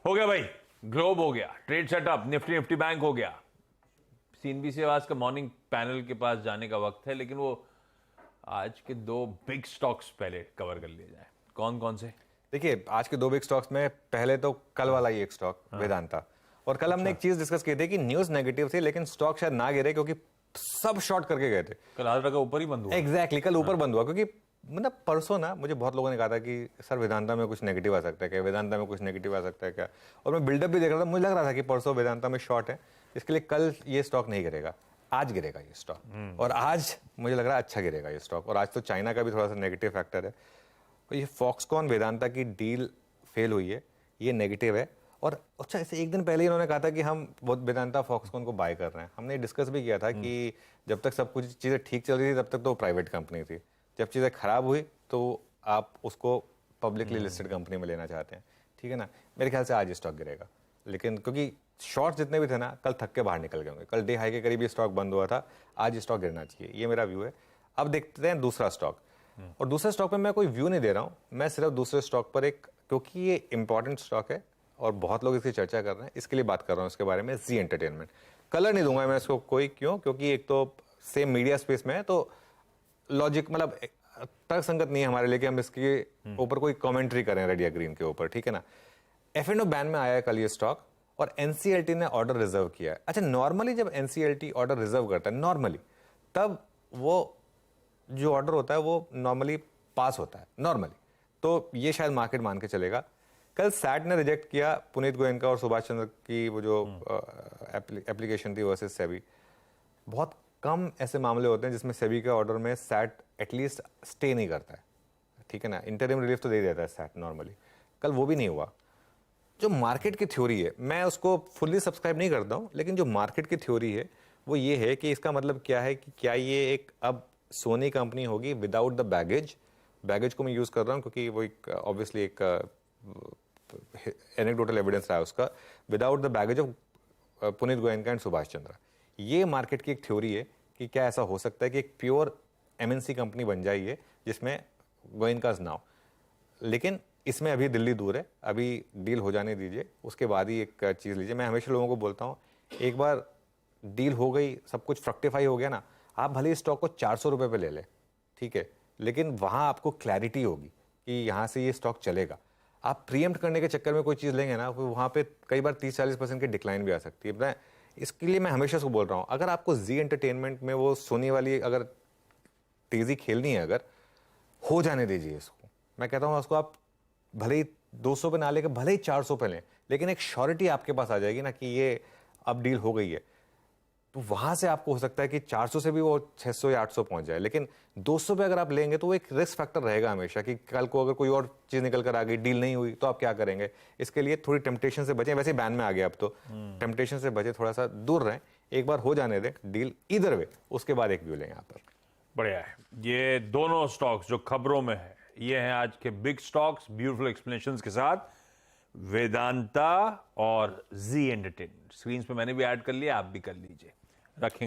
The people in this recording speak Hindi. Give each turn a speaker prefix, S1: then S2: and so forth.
S1: हो गया भाई, ग्लोब हो गया, trade setup, Nifty Nifty bank हो गया। सीएनबी सेवाज का मॉर्निंग पैनल के पास जाने का वक्त है, लेकिन वो आज के दो बिग स्टॉक्स पहले कवर कर लिए जाए। कौन कौन से?
S2: देखिए, आज के दो बिग स्टॉक्स में पहले तो कल वाला ही एक स्टॉक वेदांता। और कल हमने एक चीज डिस्कस की थी कि न्यूज नेगेटिव थी, लेकिन स्टॉक शायद ना गिरे क्योंकि सब शॉर्ट करके गए थे।
S1: कल आधा का ऊपर ही बंद हुआ।
S2: एग्जैक्टली, कल ऊपर बंद हुआ क्योंकि मतलब परसों ना मुझे बहुत लोगों ने कहा था कि सर वेदांता में कुछ नेगेटिव आ सकता है क्या, वेदांता में कुछ नेगेटिव आ सकता है क्या। और मैं बिल्डअप भी देख रहा था, मुझे लग रहा था कि परसों वेदांता में शॉर्ट है, इसके लिए कल ये स्टॉक नहीं गिरेगा, आज गिरेगा ये स्टॉक। और आज मुझे लग रहा है अच्छा गिरेगा ये स्टॉक। और आज तो चाइना का भी थोड़ा सा नेगेटिव फैक्टर है। तो ये फॉक्सकॉन वेदांता की डील फेल हुई है, ये नेगेटिव है। और अच्छा, ऐसे एक दिन पहले ही इन्होंने कहा था कि हम बहुत वेदांता फॉक्सकॉन को बाय कर रहे हैं। हमने डिस्कस भी किया था कि जब तक सब कुछ चीज़ें ठीक चल रही थी तब तक तो प्राइवेट कंपनी थी, जब चीज़ें खराब हुई तो आप उसको पब्लिकली लिस्टेड कंपनी में लेना चाहते हैं, ठीक है ना। मेरे ख्याल से आज स्टॉक गिरेगा, लेकिन क्योंकि शॉर्ट जितने भी थे ना कल थक के बाहर निकल गए होंगे। कल डे हाई के करीब ये स्टॉक बंद हुआ था, आज स्टॉक गिरना चाहिए, ये मेरा व्यू है। अब देखते हैं दूसरा स्टॉक। और दूसरे स्टॉक पे मैं कोई व्यू नहीं दे रहा हूं, मैं सिर्फ दूसरे स्टॉक पर एक, क्योंकि ये इंपॉर्टेंट स्टॉक है और बहुत लोग इसकी चर्चा कर रहे हैं, इसके लिए बात कर रहा हूं इसके बारे में। जी एंटरटेनमेंट। कलर नहीं दूंगा मैं इसको कोई, क्यों? क्योंकि एक तो सेम मीडिया स्पेस में है, तो लॉजिक मतलब तर्क संगत नहीं है हमारे लिए कि हम इसके ऊपर कोई कमेंट्री करें रेडिया ग्रीन के ऊपर, ठीक है ना। F&O बैन में आया है कल ये स्टॉक, और एनसीएलटी ने ऑर्डर रिजर्व किया है। अच्छा, नॉर्मली जब एनसीएलटी ऑर्डर रिजर्व करता है नॉर्मली, तब वो जो ऑर्डर होता है वो नॉर्मली पास होता है नॉर्मली, तो ये शायद मार्केट मान के चलेगा। कल सैट ने रिजेक्ट किया पुनीत गोयनका और सुभाष चंद्र की वो जो एप्लीकेशन थी वर्सेस सेबी। बहुत कम ऐसे मामले होते हैं जिसमें सेबी के ऑर्डर में सैट एटलीस्ट स्टे नहीं करता है, ठीक है ना। इंटरिम रिलीफ तो दे देता है सैट नॉर्मली, कल वो भी नहीं हुआ। जो मार्केट की थ्योरी है, मैं उसको फुल्ली सब्सक्राइब नहीं करता हूं, लेकिन जो मार्केट की थ्योरी है वो ये है कि इसका मतलब क्या है कि क्या ये एक अब सोनी कंपनी होगी विदाउट द बैगेज। बैगेज को मैं यूज कर रहा हूं क्योंकि वो एक ऑब्वियसली एक एनेक्डोटल एविडेंस रहा है उसका, without the baggage of Puneet Goenka and Subhash Chandra. ये मार्केट की एक थ्योरी है कि क्या ऐसा हो सकता है कि एक प्योर एमएनसी कंपनी बन जाए ये, जिसमें गोयनकाज नाउ। लेकिन इसमें अभी दिल्ली दूर है, अभी डील हो जाने दीजिए, उसके बाद ही एक चीज़ लीजिए। मैं हमेशा लोगों को बोलता हूँ, एक बार डील हो गई, सब कुछ फ्रक्टिफाई हो गया ना, आप भले इस स्टॉक को 400 रुपये पे ले लें, ठीक है, लेकिन वहाँ आपको क्लैरिटी होगी कि यहाँ से ये स्टॉक चलेगा। आप प्रीएम्प्ट करने के चक्कर में कोई चीज़ लेंगे ना, वहाँ पे कई बार 30-40% की डिक्लाइन भी आ सकती है। इसके लिए मैं हमेशा उसको बोल रहा हूँ, अगर आपको जी एंटरटेनमेंट में वो सोनी वाली अगर तेज़ी खेलनी है, अगर हो जाने दीजिए इसको। मैं कहता हूँ उसको आप भले ही 200 पे ना लेकर भले ही 400 पे लें, लेकिन एक श्योरिटी आपके पास आ जाएगी ना कि ये अब डील हो गई है, तो वहां से आपको हो सकता है कि 400 से भी वो 600 या 800 पहुंच जाए। लेकिन 200 पे अगर आप लेंगे तो वो एक रिस्क फैक्टर रहेगा हमेशा कि कल को अगर कोई और चीज निकल कर आ गई, डील नहीं हुई, तो आप क्या करेंगे। इसके लिए थोड़ी टेम्पटेशन से बचें। वैसे बैन में आ गया अब तो, टेम्पटेशन से बचे, थोड़ा सा दूर रहें, एक बार हो जाने दें डील इधर वे, उसके बाद एक व्यू लें यहाँ पर।
S1: बढ़िया है। ये दोनों स्टॉक्स जो खबरों में है, ये हैं आज के बिग स्टॉक्स, ब्यूटीफुल एक्सप्लेनेशंस के साथ, वेदांता और जी एंटरटेनमेंट। स्क्रीन पे मैंने भी ऐड कर लिया, आप भी कर लीजिए। रखें।